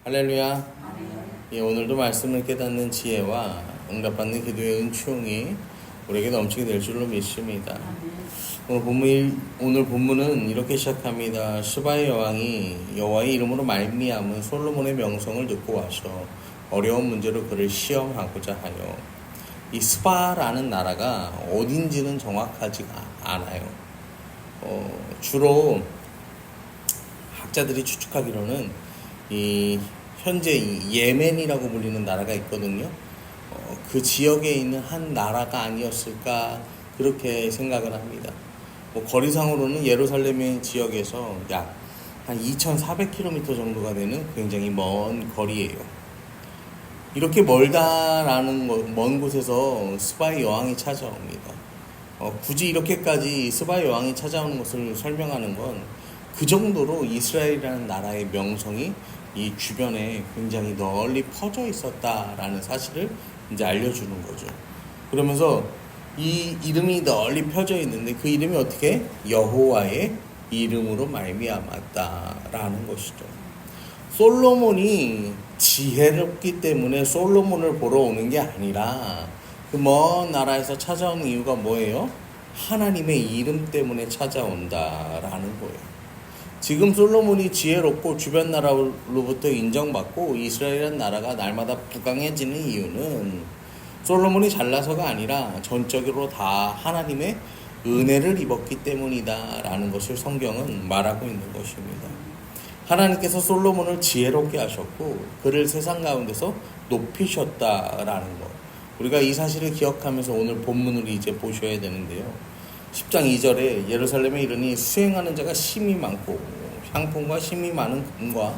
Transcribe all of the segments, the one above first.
할렐루야. 예, 오늘도 말씀을 깨닫는 지혜와 응답받는 기도의 은총이 우리에게 넘치게 될 줄로 믿습니다. 오늘 본문은 이렇게 시작합니다. 스바의 여왕이 여호와의 이름으로 말미암은 솔로몬의 명성을 듣고 와서 어려운 문제로 그를 시험하고자 하여, 이 스바라는 나라가 어딘지는 정확하지가 않아요. 주로 학자들이 추측하기로는 이 현재 예멘이라고 불리는 나라가 있거든요. 그 지역에 있는 한 나라가 아니었을까 그렇게 생각을 합니다. 거리상으로는 예루살렘의 지역에서 약 한 2,400km 정도가 되는 굉장히 먼 거리예요. 이렇게 먼 곳에서 스바의 여왕이 찾아옵니다. 굳이 이렇게까지 스바의 여왕이 찾아오는 것을 설명하는 건 그 정도로 이스라엘이라는 나라의 명성이 이 주변에 굉장히 널리 퍼져 있었다라는 사실을 이제 알려주는 거죠. 그러면서 이 이름이 널리 펴져 있는데 그 이름이 어떻게? 여호와의 이름으로 말미암았다라는 것이죠. 솔로몬이 지혜롭기 때문에 솔로몬을 보러 오는 게 아니라 그 먼 나라에서 찾아오는 이유가 뭐예요? 하나님의 이름 때문에 찾아온다라는 거예요. 지금 솔로몬이 지혜롭고 주변 나라로부터 인정받고 이스라엘이라는 나라가 날마다 부강해지는 이유는 솔로몬이 잘나서가 아니라 전적으로 다 하나님의 은혜를 입었기 때문이다 라는 것을 성경은 말하고 있는 것입니다. 하나님께서 솔로몬을 지혜롭게 하셨고 그를 세상 가운데서 높이셨다라는 것, 우리가 이 사실을 기억하면서 오늘 본문을 이제 보셔야 되는데요. 10장 2절에 예루살렘에 이르니 수행하는 자가 심히 많고 향품과 심히 많은 금과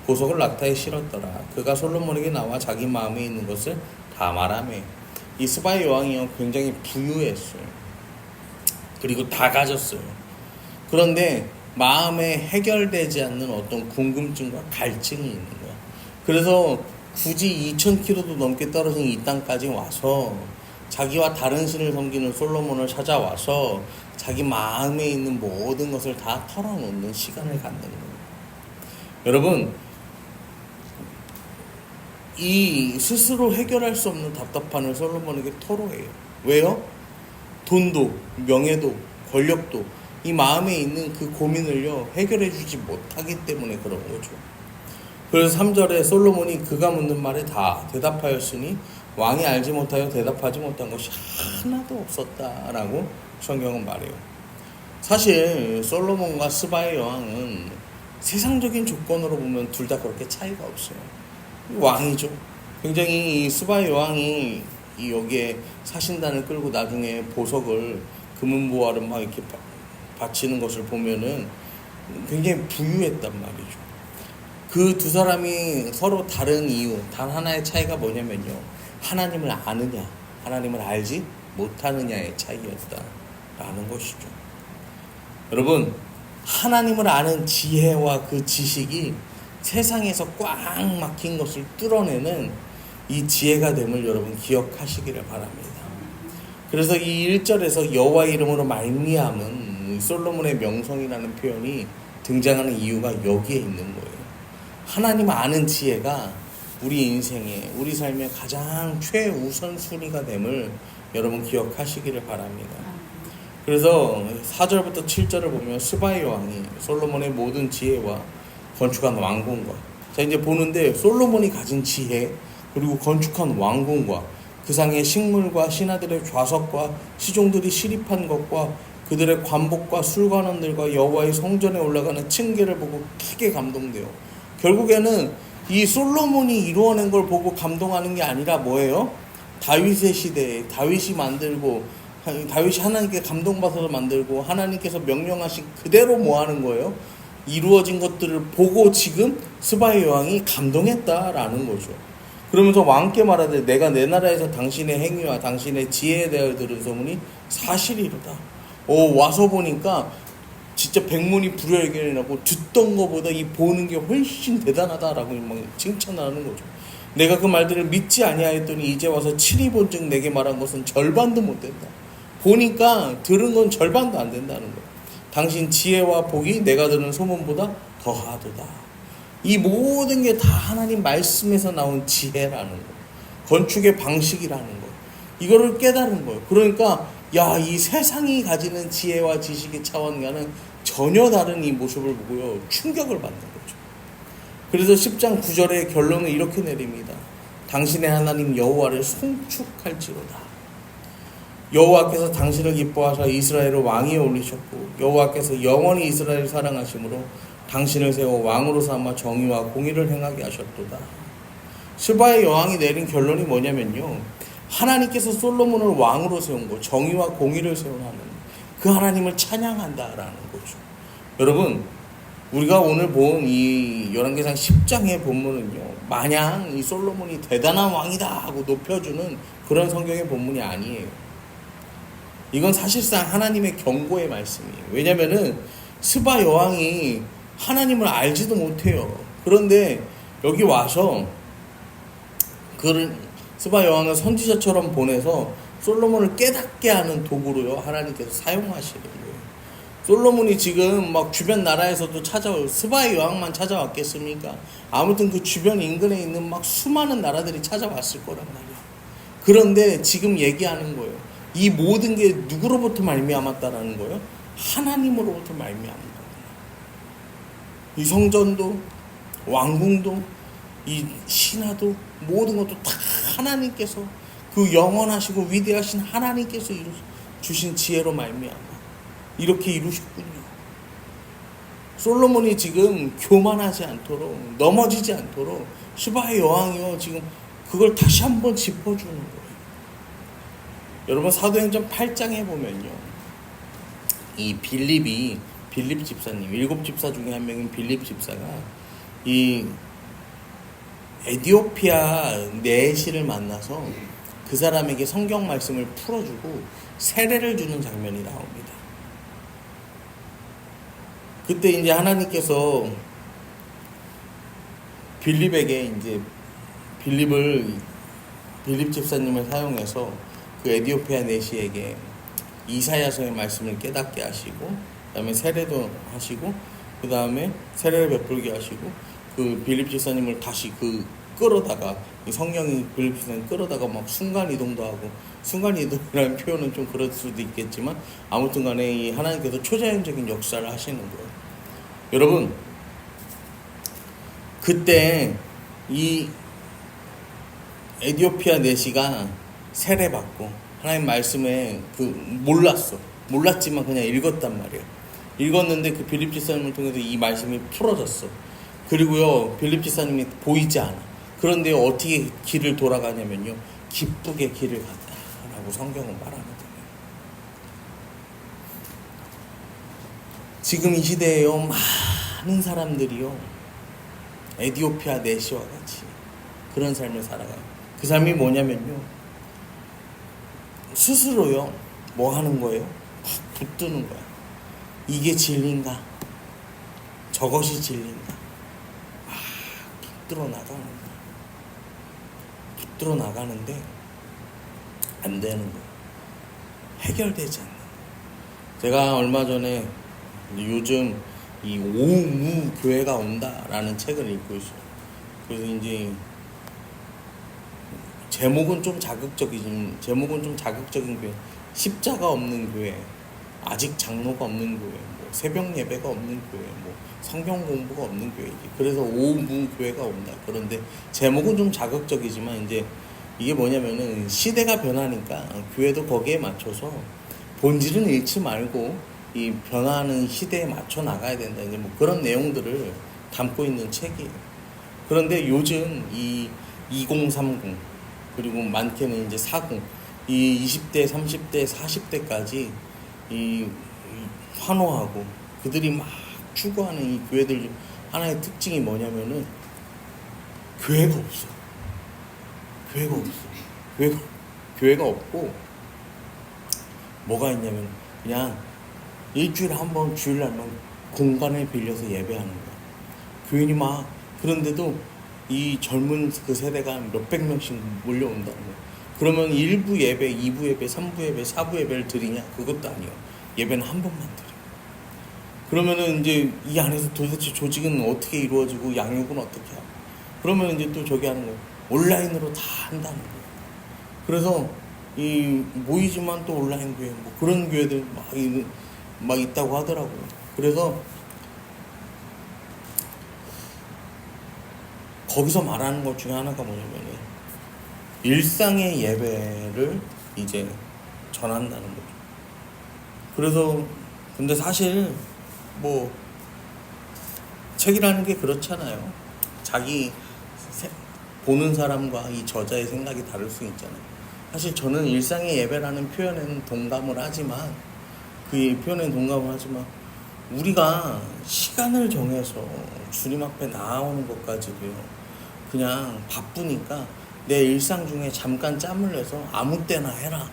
보석을 낙타에 실었더라. 그가 솔로몬에게 나와 자기 마음에 있는 것을 다 말하매. 이 스바의 여왕이요 굉장히 부유했어요. 그리고 다 가졌어요. 그런데 마음에 해결되지 않는 어떤 궁금증과 갈증이 있는 거야. 그래서 굳이 2,000km도 넘게 떨어진 이 땅까지 와서 자기와 다른 신을 섬기는 솔로몬을 찾아와서 자기 마음에 있는 모든 것을 다 털어놓는 시간을 갖는 거예요. 여러분, 이 스스로 해결할 수 없는 답답함을 솔로몬에게 토로해요. 왜요? 돈도, 명예도, 권력도 이 마음에 있는 그 고민을요 해결해 주지 못하기 때문에 그런 거죠. 그래서 3절에 솔로몬이 그가 묻는 말에 다 대답하였으니 왕이 알지 못하여 대답하지 못한 것이 하나도 없었다라고 성경은 말해요. 사실 솔로몬과 스바의 여왕은 세상적인 조건으로 보면 둘 다 그렇게 차이가 없어요. 왕이죠. 굉장히 이 스바의 여왕이 여기에 사신단을 끌고 나중에 보석을 금은보화를 막 이렇게 바치는 것을 보면은 굉장히 부유했단 말이죠. 그 두 사람이 서로 다른 이유, 단 하나의 차이가 뭐냐면요, 하나님을 아느냐, 하나님을 알지 못하느냐의 차이였다라는 것이죠. 여러분, 하나님을 아는 지혜와 그 지식이 세상에서 꽉 막힌 것을 뚫어내는 이 지혜가 됨을 여러분 기억하시기를 바랍니다. 그래서 이 1절에서 여호와의 이름으로 말미암은 솔로몬의 명성이라는 표현이 등장하는 이유가 여기에 있는 거예요. 하나님 아는 지혜가 우리 인생에, 우리 삶의 가장 최우선순위가 됨을 여러분 기억하시기를 바랍니다. 그래서 4절부터 7절을 보면 스바의 여왕이 솔로몬의 모든 지혜와 건축한 왕궁과, 자 이제 보는데 솔로몬이 가진 지혜 그리고 건축한 왕궁과 그 상의 식물과 신하들의 좌석과 시종들이 시립한 것과 그들의 관복과 술관원들과 여호와의 성전에 올라가는 층계를 보고 크게 감동돼요. 결국에는 이 솔로몬이 이루어낸 걸 보고 감동하는 게 아니라 뭐예요? 다윗의 시대에 다윗이 만들고, 다윗이 하나님께 감동받아서 만들고 하나님께서 명령하신 그대로 뭐 하는 거예요? 이루어진 것들을 보고 지금 스바의 여왕이 감동했다라는 거죠. 그러면서 왕께 말하되 내가 내 나라에서 당신의 행위와 당신의 지혜에 대하여 들은 소문이 사실이로다. 와서 보니까 진짜 백문이 불여일견이라고, 듣던 것보다 이 보는 게 훨씬 대단하다라고 막 칭찬하는 거죠. 내가 그 말들을 믿지 아니하였더니 이제 와서 친히 본즉 내게 말한 것은 절반도 못 된다. 보니까 들은 건 절반도 안 된다는 거예요. 당신 지혜와 복이 내가 들은 소문보다 더하도다. 이 모든 게 다 하나님 말씀에서 나온 지혜라는 거, 건축의 방식이라는 거, 이거를 깨달은 거예요. 그러니까 야, 이 세상이 가지는 지혜와 지식의 차원과는 전혀 다른 이 모습을 보고요, 충격을 받는 거죠. 그래서 10장 9절의 결론을 이렇게 내립니다. 당신의 하나님 여호와를 송축할지로다. 여호와께서 당신을 기뻐하사 이스라엘을 왕위에 올리셨고 여호와께서 영원히 이스라엘을 사랑하심으로 당신을 세워 왕으로 삼아 정의와 공의를 행하게 하셨도다. 스바의 여왕이 내린 결론이 뭐냐면요, 하나님께서 솔로몬을 왕으로 세운 거, 정의와 공의를 세운 하나님, 그 하나님을 찬양한다라는 거죠. 여러분, 우리가 오늘 본 이 열왕기상 10장의 본문은요, 마냥 이 솔로몬이 대단한 왕이다 하고 높여주는 그런 성경의 본문이 아니에요. 이건 사실상 하나님의 경고의 말씀이에요. 왜냐면은 스바 여왕이 하나님을 알지도 못해요. 그런데 여기 와서 스바 여왕을 선지자처럼 보내서 솔로몬을 깨닫게 하는 도구로요, 하나님께서 사용하시는 거예요. 솔로몬이 지금 막 주변 나라에서도 스바의 여왕만 찾아왔겠습니까? 아무튼 그 주변 인근에 있는 막 수많은 나라들이 찾아왔을 거란 말이에요. 그런데 지금 얘기하는 거예요. 이 모든 게 누구로부터 말미암았다라는 거예요? 하나님으로부터 말미암은 거예요. 이 성전도, 왕궁도, 이 신화도, 모든 것도 다 하나님께서, 그 영원하시고 위대하신 하나님께서 주신 지혜로 말미암아 이렇게 이루셨군요. 솔로몬이 지금 교만하지 않도록, 넘어지지 않도록 스바의 여왕이요, 지금 그걸 다시 한번 짚어주는 거예요. 여러분, 사도행전 8장에 보면요, 이 빌립 집사님, 7집사 중에 한 명인 빌립 집사가 이 에디오피아 네시를 만나서 그 사람에게 성경 말씀을 풀어주고 세례를 주는 장면이 나옵니다. 그때 이제 하나님께서 빌립에게 이제 빌립 집사님을 사용해서 그 에디오피아 내시에게 이사야서의 말씀을 깨닫게 하시고, 그 다음에 세례도 하시고, 그 다음에 세례를 베풀게 하시고, 그 빌립 집사님을 다시 끌어다가, 이 성령이 빌립 집사님 끌어다가 막 순간이동도 하고, 순간이동이라는 표현은 좀 그럴 수도 있겠지만, 아무튼 간에 이 하나님께서 초자연적인 역사를 하시는 거예요. 여러분, 그때 이 에디오피아 내시가 세례받고 하나님 말씀에 몰랐지만 그냥 읽었단 말이에요. 읽었는데 그 빌립 집사님을 통해서 이 말씀이 풀어졌어. 그리고요, 빌립 집사님이 보이지 않아. 그런데 어떻게 길을 돌아가냐면요, 기쁘게 길을 갔다라고 성경은 말하거든요. 지금 이 시대에요, 많은 사람들이요, 에디오피아 내시와 같이 그런 삶을 살아가요. 그 삶이 뭐냐면요, 스스로요, 뭐 하는 거예요? 막 붙드는 거야. 이게 진리인가? 저것이 진리인가? 막 붙들어 나가는데 안 되는 거예요. 해결되지 않는 거예요. 제가 얼마 전에 요즘 이 오무 교회가 온다라는 책을 읽고 있어요. 그래서 이제 제목은 좀 자극적인 교회, 십자가 없는 교회, 아직 장로가 없는 교회, 뭐 새벽 예배가 없는 교회, 뭐 성경 공부가 없는 교회. 그래서 오무 교회가 온다. 그런데 제목은 좀 자극적이지만 이제 이게 뭐냐면은 시대가 변하니까 교회도 거기에 맞춰서 본질은 잃지 말고 이 변화하는 시대에 맞춰 나가야 된다. 이제 뭐 그런 내용들을 담고 있는 책이에요. 그런데 요즘 이 2030 그리고 많게는 이제 40, 이 20대, 30대, 40대까지 이 환호하고 그들이 막 추구하는 이 교회들 중 하나의 특징이 뭐냐면은 교회가 없어. 교회가 없고 뭐가 있냐면 그냥 일주일에 한 번 주일날만 공간을 빌려서 예배하는 거야. 교인이 막, 그런데도 이 젊은 그 세대가 몇백 명씩 몰려온다는 거야. 그러면 1부 예배, 2부 예배, 3부 예배, 4부 예배를 드리냐? 그것도 아니에요. 예배는 한 번만 드려. 그러면은 이제 이 안에서 도대체 조직은 어떻게 이루어지고 양육은 어떻게 하고, 그러면 이제 또 저기 하는 거예요. 온라인으로 다 한다는 거예요. 그래서 이 모이지만 또 온라인 교회 뭐 그런 교회들 막 있다고 하더라고요. 그래서 거기서 말하는 것 중에 하나가 뭐냐면은 일상의 예배를 이제 전한다는 거죠. 그래서 근데 사실 뭐 책이라는 게 그렇잖아요. 자기 보는 사람과 이 저자의 생각이 다를 수 있잖아요. 사실 저는 일상의 예배라는 표현에는 동감을 하지만 그 표현에 동감을 하지만 우리가 시간을 정해서 주님 앞에 나아오는 것까지도요, 그냥 바쁘니까 내 일상 중에 잠깐 짬을 내서 아무 때나 해라,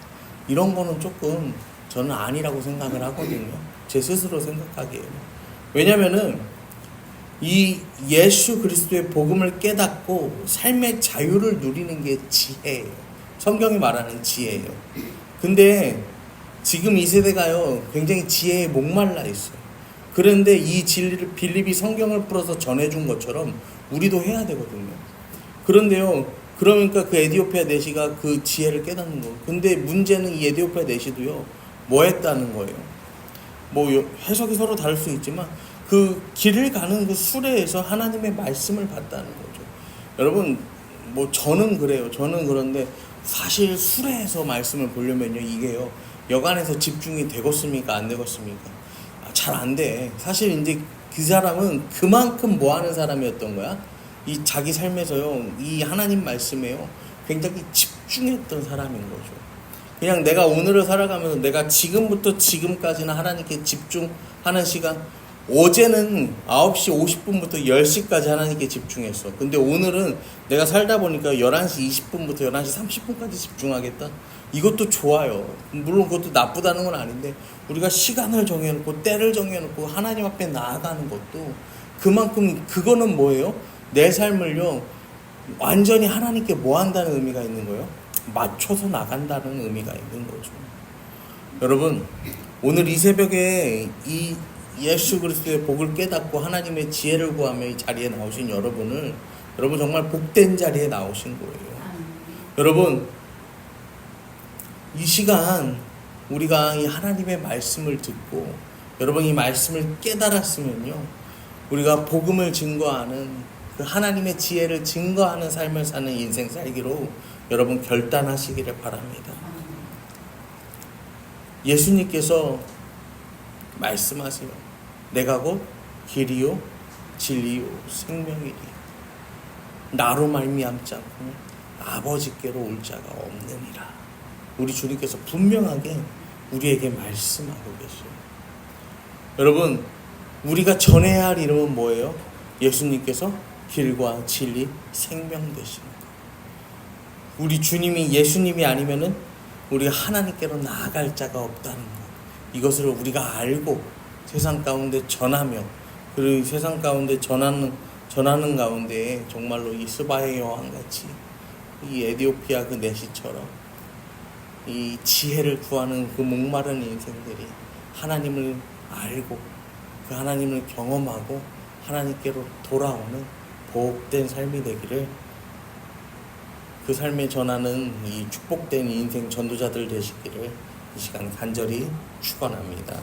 이런 거는 조금 저는 아니라고 생각을 하거든요. 제 스스로 생각하기에는. 왜냐면은 이 예수 그리스도의 복음을 깨닫고 삶의 자유를 누리는 게 지혜예요. 성경이 말하는 지혜예요. 근데 지금 이 세대가요, 굉장히 지혜에 목말라 있어요. 그런데 이 진리를 빌립이 성경을 풀어서 전해준 것처럼 우리도 해야 되거든요. 그런데요, 그러니까 그 에디오피아 내시가 그 지혜를 깨닫는 거예요. 근데 문제는 이 에디오피아 내시도요, 뭐 했다는 거예요. 뭐 해석이 서로 다를 수 있지만 그 길을 가는 그 수레에서 하나님의 말씀을 봤다는 거죠. 여러분, 뭐 저는 그래요. 저는 그런데 사실 수레에서 말씀을 보려면요, 이게요, 여간에서 집중이 되겠습니까, 안 되겠습니까? 잘 안 돼. 사실 이제 그 사람은 그만큼 뭐 하는 사람이었던 거야? 이 자기 삶에서요, 이 하나님 말씀에요, 굉장히 집중했던 사람인 거죠. 그냥 내가 오늘을 살아가면서 내가 지금부터 지금까지는 하나님께 집중하는 시간, 어제는 9시 50분부터 10시까지 하나님께 집중했어. 근데 오늘은 내가 살다 보니까 11시 20분부터 11시 30분까지 집중하겠다. 이것도 좋아요. 물론 그것도 나쁘다는 건 아닌데, 우리가 시간을 정해놓고 때를 정해놓고 하나님 앞에 나아가는 것도 그만큼, 그거는 뭐예요? 내 삶을요, 완전히 하나님께 뭐 한다는 의미가 있는 거예요? 맞춰서 나간다는 의미가 있는 거죠. 여러분, 오늘 이 새벽에 이 예수 그리스도의 복을 깨닫고 하나님의 지혜를 구하며 이 자리에 나오신 여러분 정말 복된 자리에 나오신 거예요. 여러분, 이 시간 우리가 이 하나님의 말씀을 듣고 여러분 이 말씀을 깨달았으면요, 우리가 복음을 증거하는 그 하나님의 지혜를 증거하는 삶을 사는 인생 살기로 여러분 결단하시기를 바랍니다. 예수님께서 말씀하세요. 내가 곧 길이요 진리요 생명이리, 나로 말미암지 않고 아버지께로 올 자가 없느니라. 우리 주님께서 분명하게 우리에게 말씀하고 계셔요. 여러분, 우리가 전해야 할 이름은 뭐예요? 예수님께서 길과 진리 생명 되시는 거. 우리 주님이 예수님이 아니면은 우리가 하나님께로 나아갈 자가 없다는 것, 이것을 우리가 알고 세상 가운데 전하며, 그리고 세상 가운데 전하는 가운데 정말로 이 스바의 여왕같이 이 에디오피아 그 내시처럼 이 지혜를 구하는 그 목마른 인생들이 하나님을 알고 그 하나님을 경험하고 하나님께로 돌아오는 복된 삶이 되기를, 그 삶에 전하는 이 축복된 인생 전도자들 되시기를 이 시간 간절히 축원합니다.